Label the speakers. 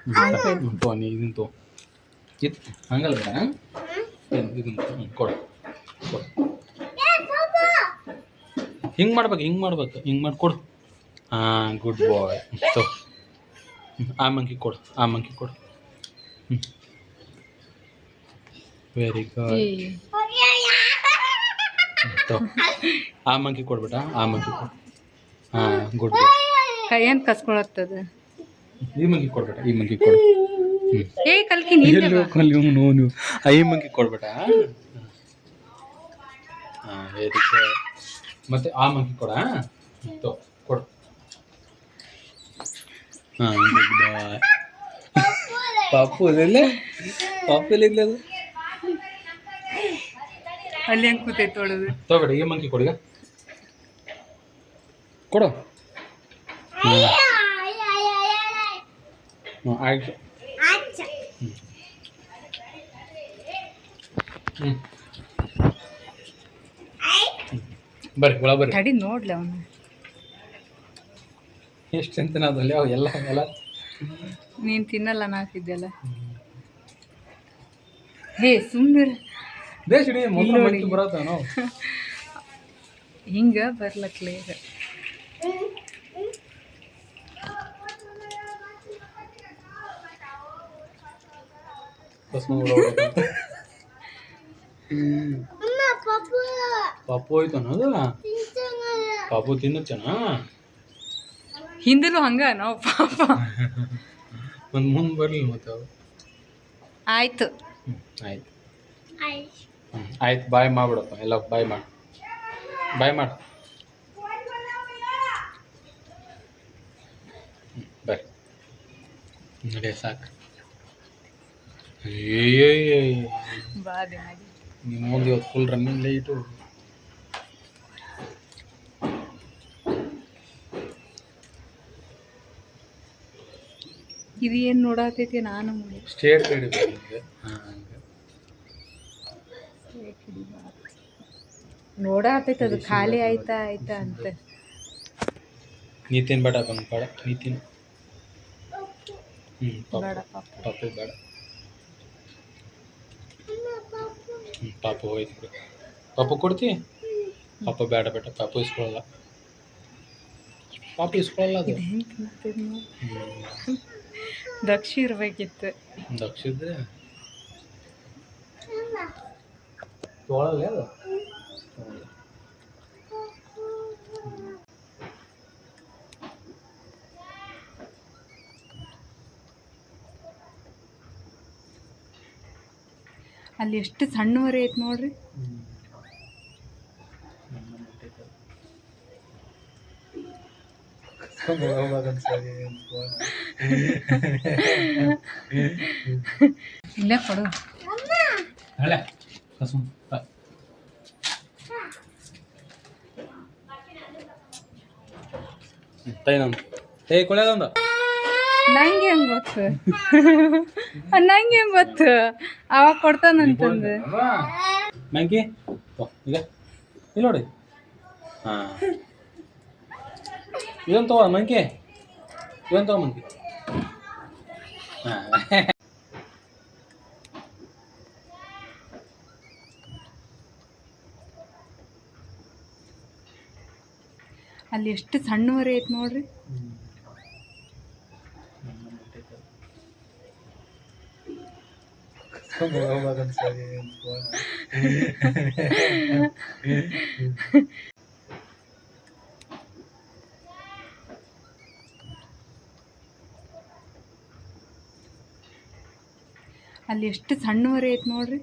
Speaker 1: ನೀ ಇದನ್ನು ತೋ ಇದು ಹಂಗಲ್ಲ ಬೇಡ ಇದನ್ನು ಕೊಡು ಕೊಡು ಹಿಂಗೆ ಮಾಡ್ಬೇಕು ಹಿಂಗೆ ಮಾಡಿ ಕೊಡು ಹಾಂ ಗುಡ್ ಬಾಯ್ ತೋ ಆ ಮಂಕಿ ಕೊಡು ಹ್ಞೂ ವೆರಿ ಗುಡ್ ತೋ ಆ ಮಂಕಿ ಕೊಡ್ಬೇಟ ಆ ಮಂಕಿ ಕೊಡು ಹಾಂ ಗುಡ್ ಬಾಯ್
Speaker 2: ಕೈಯಂತ ಕಸ್ಕೊಳತ್ತದ
Speaker 1: ಈ ಮಂಕಿ ಕೊಡ್ಬೇಟ ಈ ಮಂಕಿ ಕೊಡು
Speaker 2: ಏ ಕಲ್ಕಿ ನೀನು
Speaker 1: ನೋವು ಈ ಮಂಕಿ ಕೊಡ್ಬೇಟ ಹಾಂ ವೆರಿ ಗುಡ್ ಮತ್ತೆ ಆ ಮಂಕಿ ಕೊಡ ತೋ ಕೊಡು ಹಾಂ ಗುಡ್ ಬಾಯ್ ಪಾಪು ಅದೆಲ್ಲ ಪಾಪು ಎಲ್ಲ ಅದು
Speaker 2: ಅಲ್ಲಿ ಹೆಂಗೆ ಕೂತೈತೆ ತೊಳೆದು
Speaker 1: ತಗೋಬೇಡ ಈ ಮಂಕಿ ಕೊಡಿಗ ಕೊಡು ಆಯ್ತು ಹ್ಞೂ ಬರ್ರಿ ಒಳ ಬರ್ರಿ
Speaker 2: ತಡಿ ನೋಡ್ಲಿ ಅವನು
Speaker 1: ಎಷ್ಟು ಅಂತ ಅದಲ್ಲಿ ಅವು ಎಲ್ಲ
Speaker 2: ನೀನು ತಿನ್ನಲ್ಲ ನಾಕಿದ್ದೆಲ್ಲ ಹೇ ಸುಮ್ಮನೆ
Speaker 1: ದೇಶ ಮೊದಲು ಬರತ್ತ ನಾವು
Speaker 2: ಹಿಂಗೆ ಬರ್ಲಕ್ಲೇ
Speaker 1: ಪಾಪು ಹೋಯ್ತು ಅನ್ನೋದು ಪಾಪು ತಿನ್ನಚ್ಚನ
Speaker 2: ಹಿಂದೂ ಹಂಗ ನಾವು ಪಾಪ
Speaker 1: ಒಂದು ಮುಂದೆ ಬರಲಿ ಮತ್ತೆ ಅವು
Speaker 2: ಆಯ್ತು
Speaker 1: ಆಯ್ತು ಆಯ್ತು ಬಾಯ್ ಮಾಡ್ಬಿಡಪ್ಪ ಎಲ್ಲ ಬಾಯ್ ಮಾಡಿ ಬರ್ರಿ ನಡಿಯ ಸಾಕು
Speaker 2: ಬಾದಿ
Speaker 1: ನಿಮ್ಮ ಮುಂದೆ ಇವತ್ತು ಫುಲ್ ರನ್ನಿಂಗ್ ಲೈಟು
Speaker 2: ಇದು ಏನು ನೋಡತೈತಿ ನಾನು
Speaker 1: ಸ್ಟೇಟ್ ಹಿಡಿಬೇಕು ಹಾಂ
Speaker 2: ನೋಡತೈತಿ ಅದು ಖಾಲಿ ಆಯ್ತಾ ಅಂತ
Speaker 1: ನೀ ತಿನ್ಬೇಡ ಬಂದು ಬೇಡ ನೀ ತಿನ್ನು
Speaker 2: ಬೇಡ ಪಾಪ
Speaker 1: ಪಾಪು ಬೇಡ ಪಾಪು ಹೋಯ್ತು ಪಾಪು ಕೊಡ್ತಿ ಪಾಪ ಬೇಡ ಪಾಪು ಇಸ್ಕೊಳ್ಳಲ್ಲ ಅದು
Speaker 2: ಹೆಂಗೆ ತಿಂತೈತಿ ದಕ್ಷ ಇರ್ಬೇಕಿತ್ತು
Speaker 1: ದಕ್ಷ ಇದ್ರೆ ತೊಗೊಳಲ್ಲ ಅದು
Speaker 2: ಅಲ್ಲಿ ಎಷ್ಟು ಸಣ್ಣವರೆ ಐತೆ ನೋಡ್ರಿ ಇಲ್ಲ ಕೊಡು
Speaker 1: ಕೊಳೆದೊಂದು
Speaker 2: ನಂಗೆ ಹೆಂಗೆ ಗೊತ್ತು ಅವಾಗ ಕೊಡ್ತಾನಂತಂದು
Speaker 1: ಮ್ಯಾಂಕಿ ಈಗ ಇಲ್ಲಿ ನೋಡಿ ಹಾಂ ಇದೊಂದು ತಗೋ ಮಂಕಿ ಮಂಕಿ ಹಾಂ
Speaker 2: ಅಲ್ಲಿ ಎಷ್ಟು ಸಣ್ಣವರೆ ಐತೆ ನೋಡ್ರಿ ಅಲ್ಲಿ ಎಷ್ಟು ಸಣ್ಣವರೆ ಐತೆ ನೋಡ್ರಿ